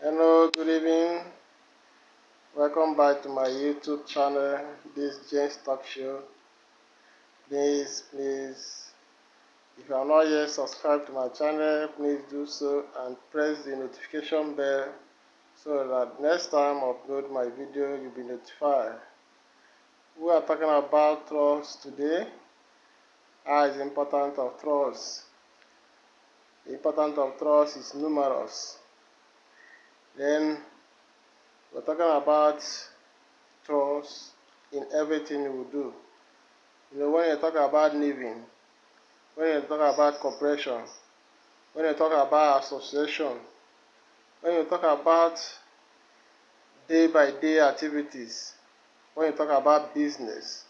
Hello, good evening. Welcome back to my YouTube channel, this James Talk Show. Please, if you are not yet subscribed to my channel, please do so and press the notification bell so that next time I upload my video, you'll be notified. We are talking about trust today. How is the importance of trust? The importance of trust is numerous. Then we're talking about trust in everything you do. When you talk about living, when you talk about cooperation, when you talk about association, when you talk about day-by-day activities, when you talk about business,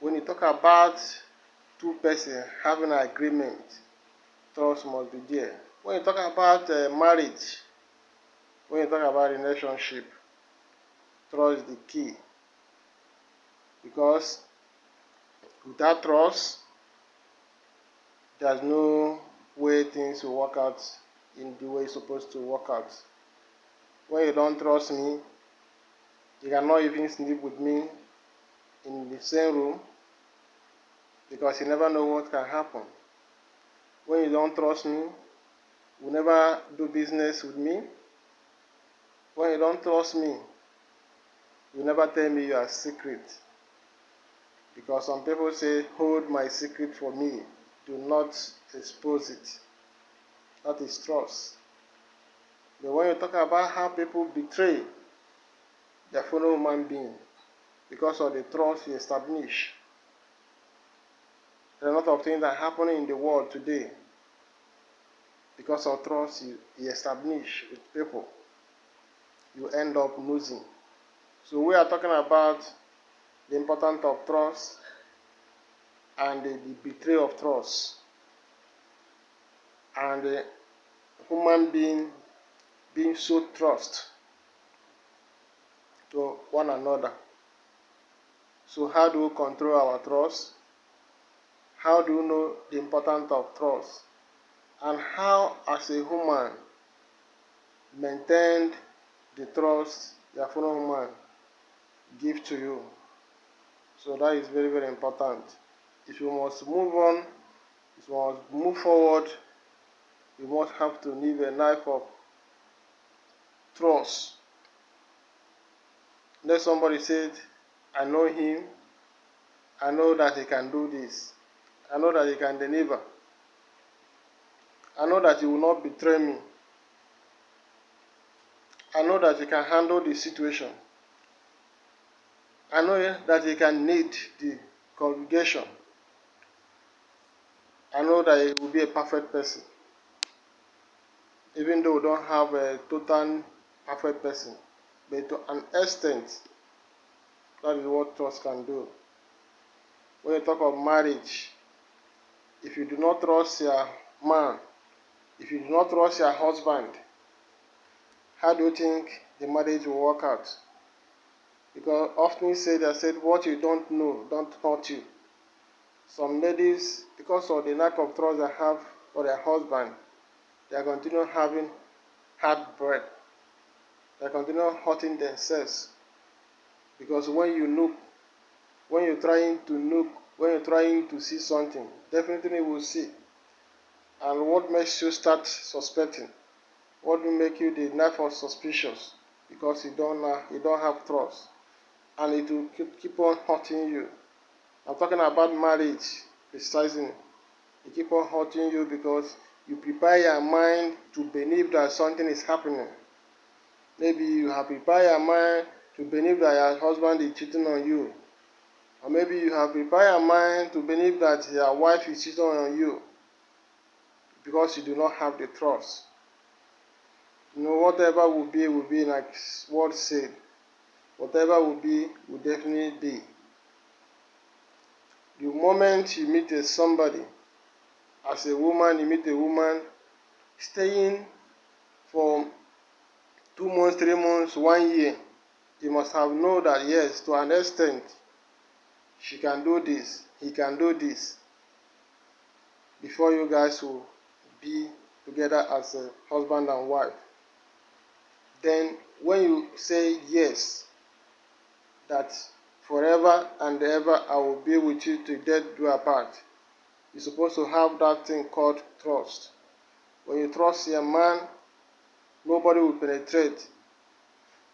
when you talk about two persons having an agreement, trust must be there. When you talk about marriage, when you talk about relationship, trust is the key. Because without trust, there's no way things will work out in the way it's supposed to work out. When you don't trust me, you cannot even sleep with me in the same room because you never know what can happen. When you don't trust me, you never do business with me. When you don't trust me, you never tell me your secret. Because some people say, hold my secret for me. Do not expose it. That is trust. But when you talk about how people betray their fellow human being because of the trust you establish, there are a lot of things that are happening in the world today because of trust you establish with people. You end up losing. So we are talking about the importance of trust and the betrayal of trust and the human being so trust to one another. So how do we control our trust? How do we know the importance of trust? And how, as a human, maintain the trust your fellow human give to you? So that is very, very important. If you must move on, if you must move forward, you must have to live a life of trust. Let somebody said, I know him, I know that he can do this, I know that he can deliver, I know that he will not betray me, I know that he can handle the situation, I know that he can lead the congregation, I know that he will be a perfect person. Even though we don't have a total perfect person, but to an extent, that is what trust can do. When you talk of marriage, if you do not trust your man, if you do not trust your husband, how do you think the marriage will work out? Because often they said, what you don't know, don't hurt you. Some ladies, because of the lack of trust they have for their husband, they continue having heartbreak. They continue hurting themselves. Because when you're trying to see something, definitely you will see. And what makes you start suspecting? What will make you the knife of suspicious? Because you don't have trust. And it will keep on hurting you. I'm talking about marriage, precisely. It keep on hurting you because you prepare your mind to believe that something is happening. Maybe you have prepared your mind to believe that your husband is cheating on you. Or maybe you have prepared your mind to believe that your wife is cheating on you because you do not have the trust. Whatever will be like what said. Whatever will definitely be. The moment you meet somebody, as a woman, you meet a woman, staying for 2 months, 3 months, 1 year, you must have known that yes, to an extent, she can do this, he can do this, before you guys will be together as a husband and wife. then when you say yes, that forever and ever I will be with you till death do apart, you're supposed to have that thing called trust. When you trust a man, nobody will penetrate.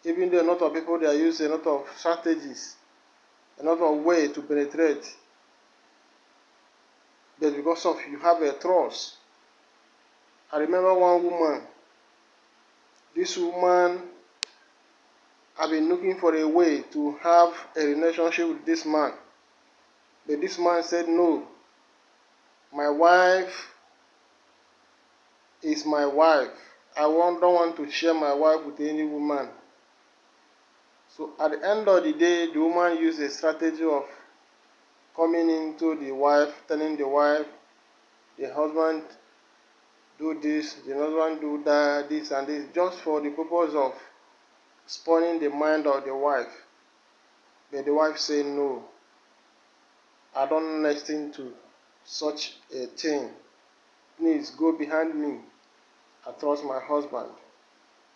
Even though a lot of people, they are using a lot of strategies, a lot of way to penetrate, but because of you have a trust. I remember one woman. This woman, I've been looking for a way to have a relationship with this man, but this man said no. My wife is my wife. Don't want to share my wife with any woman. So at the end of the day, the woman used a strategy of coming into the wife, telling the wife, the husband do this, the husband do that, this and this, just for the purpose of spoiling the mind of the wife. But the wife said, no, I don't listen to such a thing. Please go behind me. I trust my husband.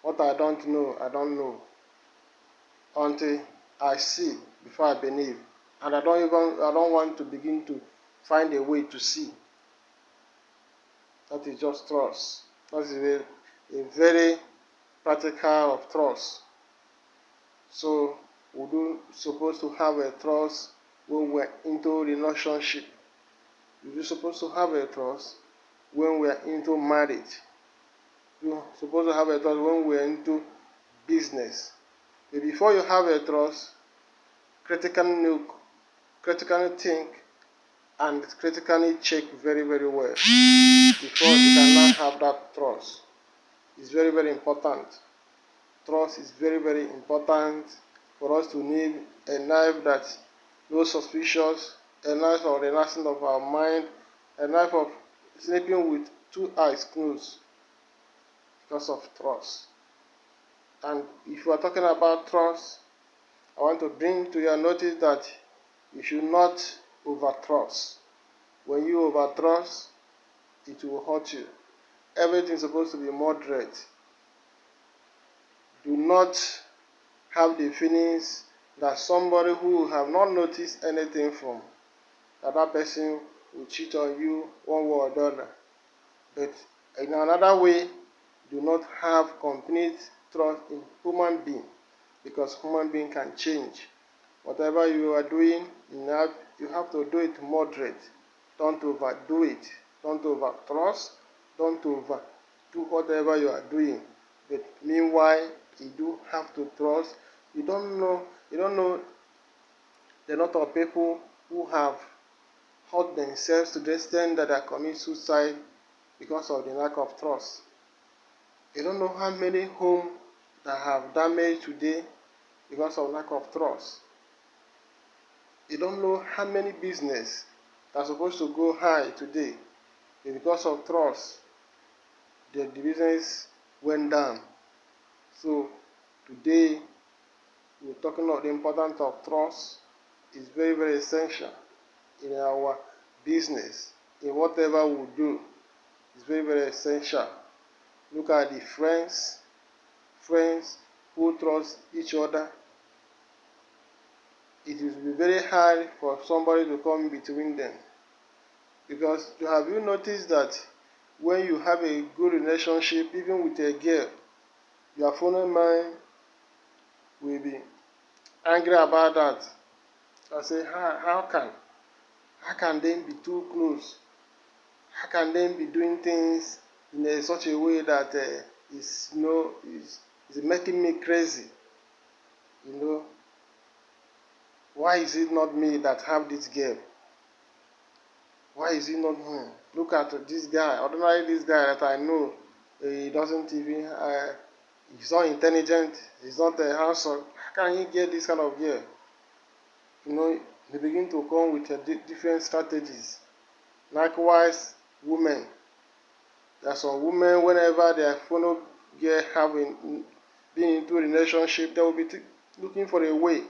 What I don't know, I don't know. Until I see before I believe. And I don't want to begin to find a way to see. That is just trust. That is a very practical of trust. So we do supposed to have a trust when we're into relationship. You're supposed to have a trust when we're into marriage. You're supposed to have a trust when we're into business. But before you have a trust, critically look, critically think, and critically check very, very well before you can now have that trust. It's very, very important. Trust is very, very important for us to live a life that no suspicious, a life of relaxing of our mind, a life of sleeping with two eyes closed because of trust. And if you are talking about trust, I want to bring to your notice that you should not overtrust. When you overtrust, it will hurt you. Everything is supposed to be moderate. Do not have the feelings that somebody who have not noticed anything from, that person will cheat on you one way or the other. But in another way, do not have complete trust in human being, because human being can change. Whatever you are doing, you have to do it moderate. Don't overdo it. Don't overtrust. Don't overdo whatever you are doing. But meanwhile, you do have to trust. You don't know the lot of people who have hurt themselves to the extent that they commit suicide because of the lack of trust. You don't know how many homes that have damaged today because of lack of trust. You don't know how many business that are supposed to go high today, but because of trust, the business went down. So today, we're talking about the importance of trust. It's very, very essential in our business, in whatever we do. It's very, very essential. Look at the friends who trust each other. It will be very hard for somebody to come between them. Because have you noticed that when you have a good relationship, even with a girl, your fellow man will be angry about that. I say, how can they be too close? How can they be doing things in such a way that is making me crazy? Why is it not me that have this girl? Why is it not him? Look at this guy. Ordinarily, this guy that I know, he doesn't even, he's not intelligent, he's not handsome. How can he get this kind of girl? They begin to come with different strategies. Likewise, women. There are some women, whenever their fellow girl been into a relationship, they will be looking for a way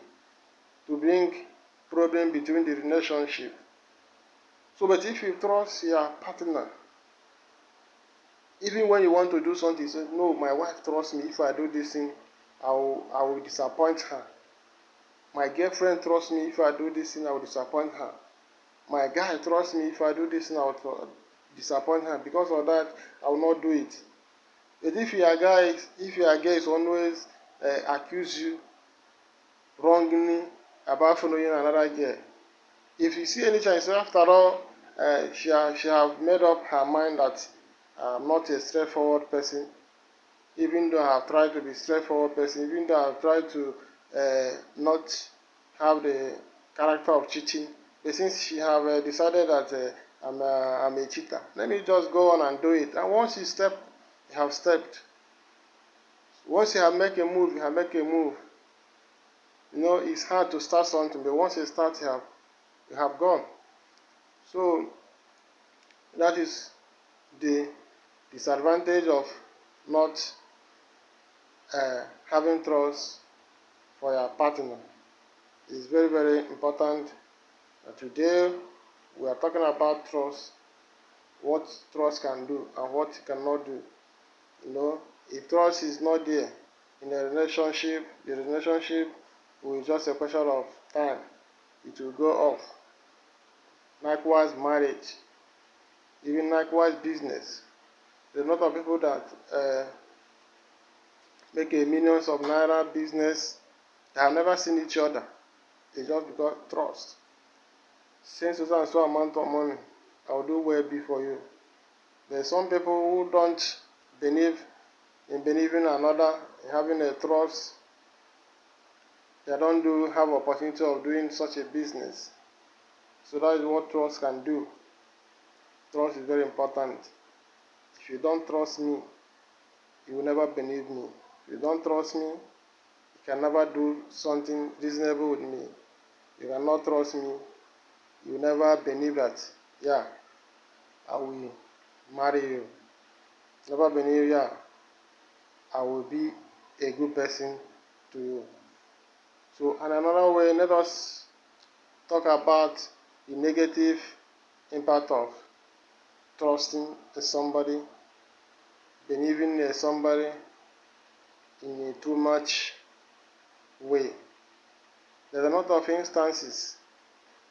to bring problem between the relationship. So, but if you trust your partner, Even when you want to do something, you say, no, my wife trusts me. If I do this thing, I will disappoint her. My girlfriend trusts me. If I do this thing, I will disappoint her. My guy trusts me. If I do this thing, I will disappoint her. Because of that, I will not do it. But if your guy is always accuse you wrongly about following another girl, if you see any chance, after all, she have made up her mind that I'm not a straightforward person, even though I have tried to be straightforward person, even though I have tried to not have the character of cheating, but since she have decided that I'm a cheater, let me just go on and do it. And once you have stepped. Once you have make a move, you have make a move. You know, it's hard to start something, but once you start, you have gone. So that is the disadvantage of not having trust for your partner. It's very, very important. Today we are talking about trust, what trust can do and what it cannot do. You know, if trust is not there in a relationship, the relationship will just a question of time. It will go off. Likewise, marriage, even likewise, business. There's a lot of people that make a millions of naira business. They have never seen each other. It's just because trust. Since so and so amount of money, I'll do well before you. There's some people who don't believe in believing another, in having a trust. They don't have opportunity of doing such a business. So that is what trust can do. Trust is very important. If you don't trust me, you will never believe me. If you don't trust me, you can never do something reasonable with me. You cannot trust me, you will never believe that, yeah, I will marry you. Never believe, yeah, I will be a good person to you. So, and another way, let us talk about the negative impact of trusting somebody, believing in somebody in a too much way. There's a lot of instances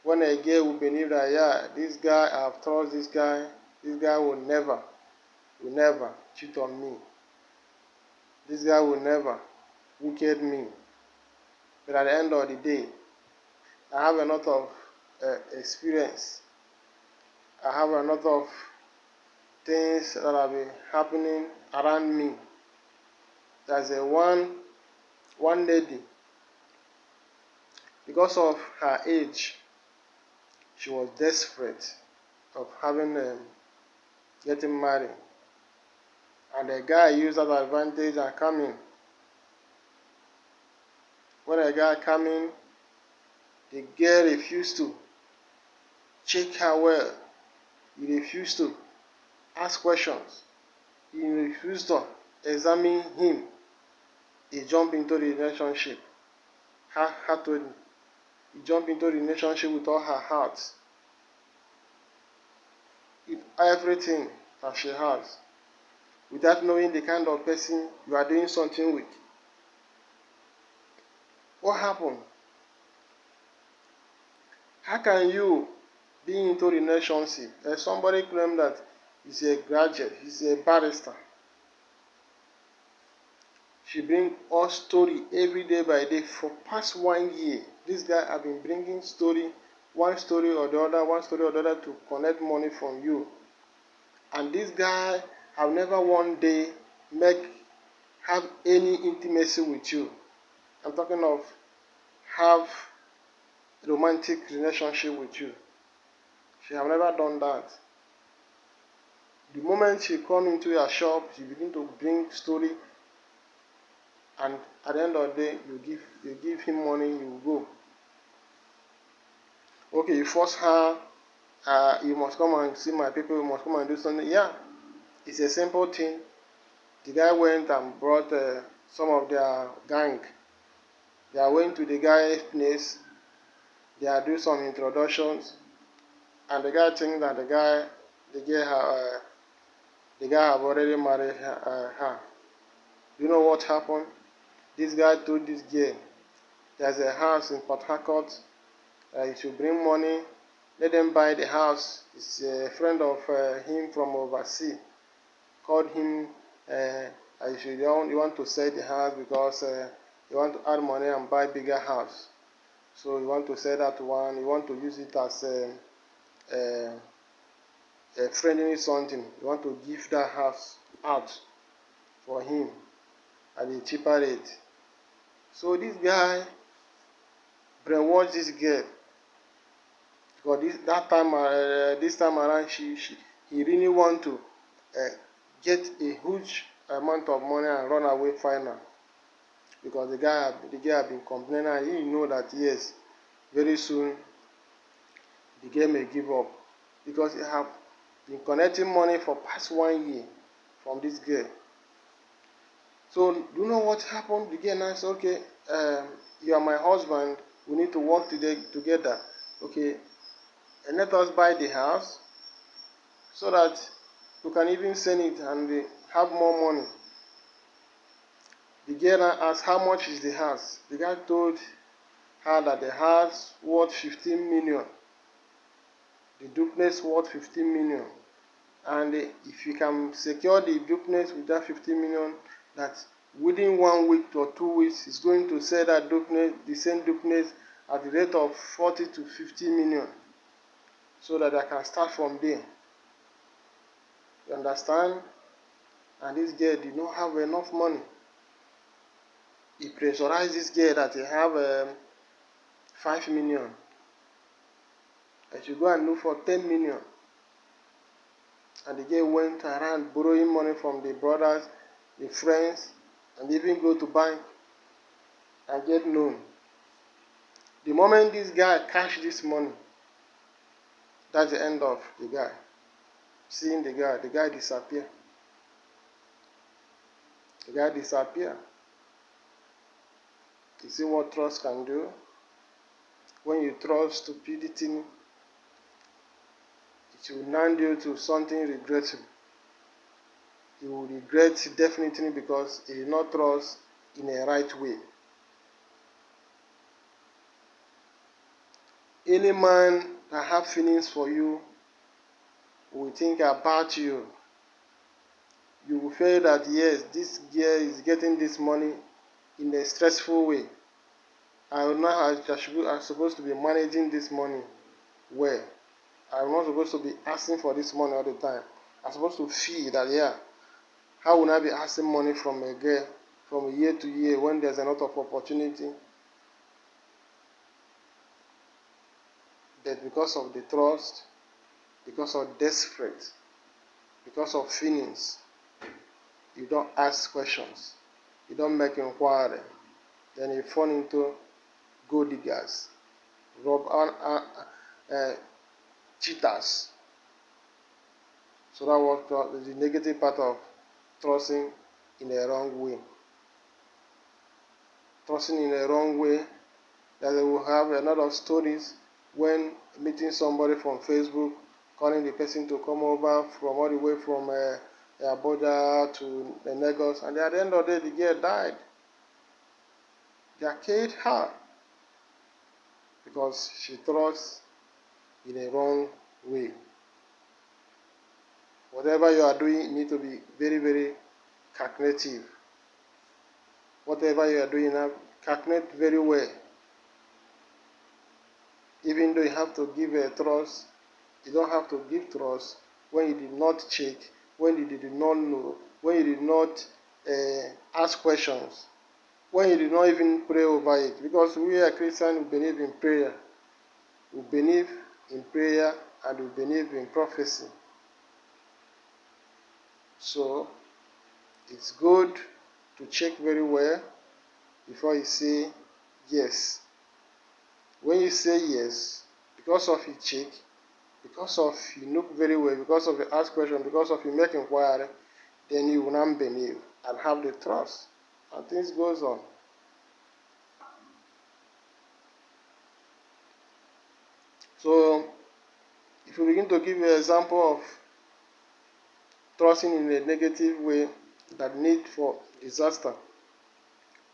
when a girl will believe that, yeah, this guy, I have trust this guy will never cheat on me. This guy will never wicked me. But at the end of the day, I have a lot of experience. I have a lot of things that have been happening around me. There's one lady, because of her age, she was desperate of getting married. And the guy used that advantage and came in. When the guy came in, the girl refused to check her well. He refused to ask questions. He refused to examine him. He jumped into the relationship. He jumped into the relationship with all her heart. With everything that she has. Without knowing the kind of person you are doing something with. What happened? How can you be into a relationship? Somebody claimed that he's a graduate, he's a barrister. She brings us story every day by day for past 1 year. This guy have been bringing one story or the other to collect money from you. And this guy have never one day have any intimacy with you. I'm talking of have romantic relationship with you. She have never done that. The moment she come into your shop, she begin to bring story, and at the end of the day, you give him money, you go. Okay, you force her, you must come and see my people, you must come and do something. Yeah, it's a simple thing. The guy went and brought some of their gang. They are went to the guy's place, they are doing some introductions, and the guy think that the girl The guy have already married her. You know what happened? This guy told this girl, there's a house in Port Harcourt. You should bring money. Let them buy the house. It's a friend of him from overseas called him. You want to sell the house because you want to add money and buy bigger house. So you want to sell that one. You want to use it as a friendly something. You want to give that house out for him at a cheaper rate. So this guy brainwashed this girl because this time around he really want to uh, get a huge amount of money and run away final, because the girl had been complaining and he know that yes, very soon the girl may give up, because he have been collecting money for past 1 year from this girl. So do you know what happened? The girl now said, okay, you are my husband, we need to work together. Okay, and let us buy the house so that you can even sell it and have more money. The girl now asked, how much is the house? The guy told her that the house worth 15 million. The duplex worth 15 million. And if you can secure the duplex with that 15 million, that within 1 week or 2 weeks, is going to sell that duplex, the same duplex, at the rate of 40 to 50 million, so that I can start from there. You understand? And this girl did not have enough money. He pressurized this girl that he have 5 million. I should go and look for 10 million. And the girl went around borrowing money from the brothers, the friends, and even go to bank and get loan. The moment this guy cashed this money, that's the end of the guy. Seeing the guy disappear. The guy disappear. You see what trust can do? When you trust stupidity, it will land you to something regrettable. You will regret definitely, because you did not trust in a right way. Any man that have feelings for you will think about you. You will feel that yes, this girl is getting this money in a stressful way. I'm supposed to be managing this money well. I'm not supposed to be asking for this money all the time. I'm supposed to feel that, yeah, how will I be asking money from a girl from year to year when there's a lot of opportunity? But because of the trust, because of desperate, because of feelings, you don't ask questions, you don't make inquiry, then you fall into gold diggers, cheaters. So that was the negative part of trusting in the wrong way. Trusting in the wrong way, that they will have a lot of stories when meeting somebody from Facebook, calling the person to come over from all the way from Abuja to Lagos, and at the end of the day, the girl died. They killed her because she trusts in a wrong way. Whatever you are doing, you need to be very, very calculative. Whatever you are doing now, calculate very well. Even though you have to give a trust, you don't have to give trust when you did not check, when you did not know, when you did not ask questions, when you did not even pray over it. Because we are Christians, we believe in prayer. We believe in prayer and we believe in prophecy. So it's good to check very well before you say yes. When you say yes, because of you check, because of you look very well, because of you ask questions, because of you make inquiry, then you will not believe and have the trust, and things goes on. So if you begin to give an example of trusting in a negative way that need for disaster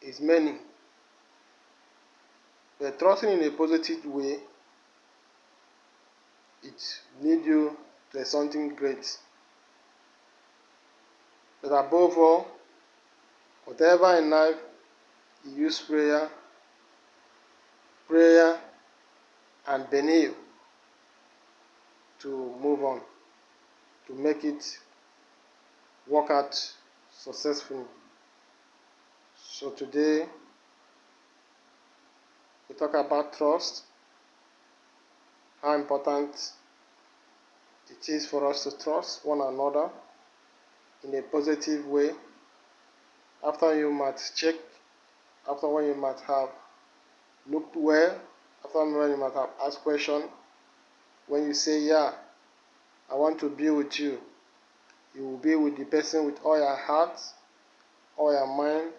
is many. But trusting in a positive way, it lead you to something great. But above all, whatever in life, you use prayer and believe to move on, to make it work out successfully. So today, we talk about trust, how important it is for us to trust one another in a positive way. After you might check, after when you might have looked well, after when you might have asked questions, when you say, yeah, I want to be with you, you will be with the person with all your heart, all your mind.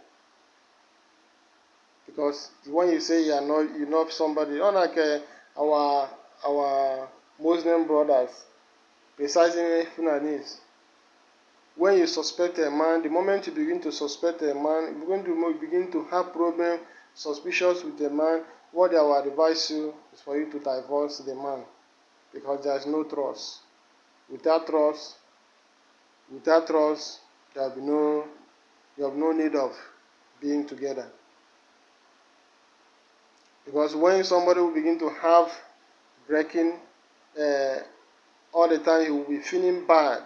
Because when you say you know somebody, unlike our Muslim brothers, precisely Fulanese, when you suspect a man, the moment you begin to suspect a man, you begin to have problem, suspicious with the man, what they will advise you is for you to divorce the man, because there is no trust. Without trust, you have no need of being together. Because when somebody will begin to have breaking all the time, you will be feeling bad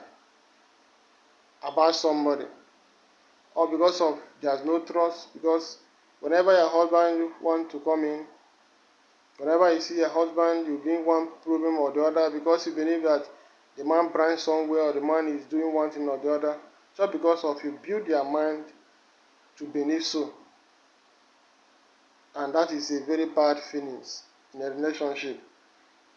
about somebody, or because of there's no trust. Because whenever your husband want to come in, whenever you see your husband, you bring one problem or the other, because you believe that the man branch somewhere or the man is doing one thing or the other, just because of you build your mind to believe so. And that is a very bad feeling in a relationship.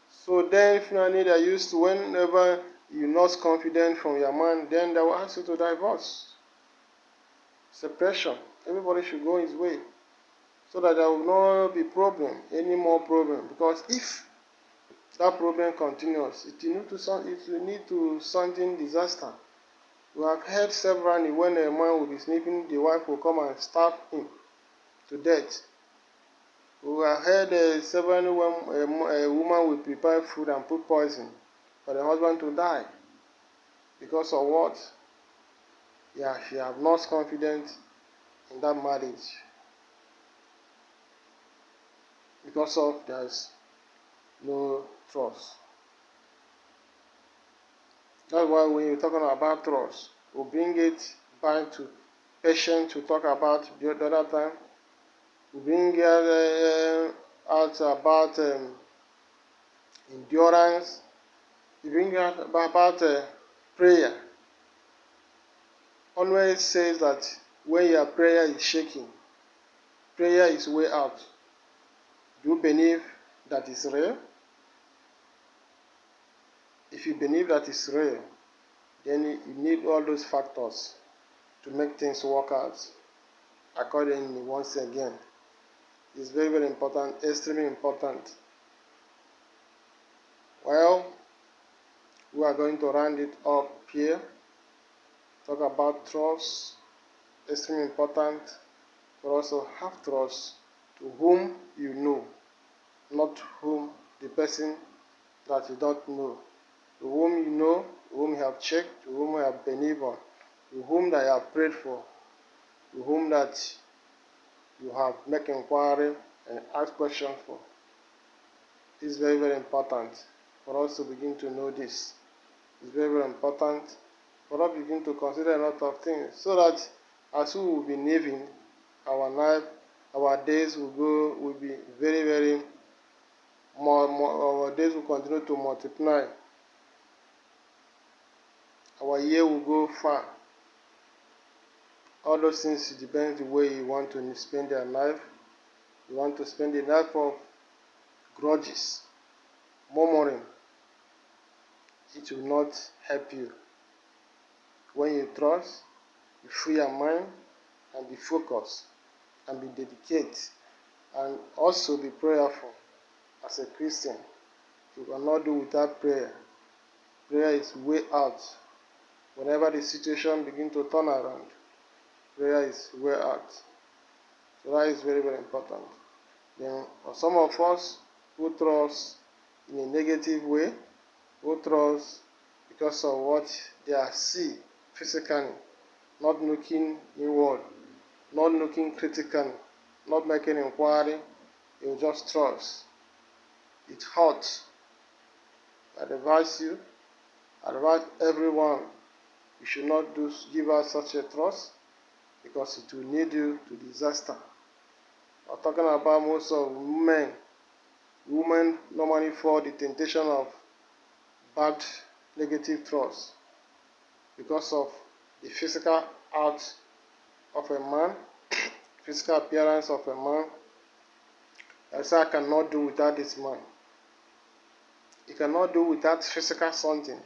So then finally they used to, whenever you lost confidence from your man, then they will ask you to divorce. Separation. Everybody should go his way, so that there will not be any more problem. Because if that problem continues, it will lead to something disaster. We have heard severally when a man will be sleeping, the wife will come and stab him to death. We have heard severally when a woman will prepare food and put poison for the husband to die. Because of what? Yeah, she have lost confidence in that marriage. Because of there's no trust. That's why when you're talking about trust, we'll bring it back to patience to talk about the other time. We bring out about endurance. We bring out about prayer. Always says that when your prayer is shaking, prayer is way out. Do you believe that is real? If you believe that is real, then you need all those factors to make things work out accordingly. Once again, it's very, very important, extremely important. Well, we are going to round it up here. Talk about trust. Extremely important for us to have trust to whom you know, not whom the person that you don't know. To whom you know, to whom you have checked, to whom you have believed on, to whom that you have prayed for, to whom that you have made inquiry and asked questions for. It's very, very important for us to begin to know this. It's very, very important for us to begin to consider a lot of things, so that as we will be living our life, our days will be very, very our days will continue to multiply. Our year will go far. All those things depend the way you want to spend your life. You want to spend a life of grudges, murmuring. It will not help you. When you trust, you free your mind and be focused and be dedicated and also be prayerful. As a Christian, you cannot do without prayer. Prayer is way out. whenever the situation begins to turn around, prayer is where at. So that is very, very important. Then for some of us who trust in a negative way, who trust because of what they are see physically, not looking inward, not looking critically, not making inquiry, you just trust. It hurts. I advise everyone, you should not give out such a trust because it will lead you to disaster. I'm talking about most of women. Women normally fall the temptation of bad negative trust because of the physical out of a man, physical appearance of a man. I say I cannot do without this man. You cannot do without physical something.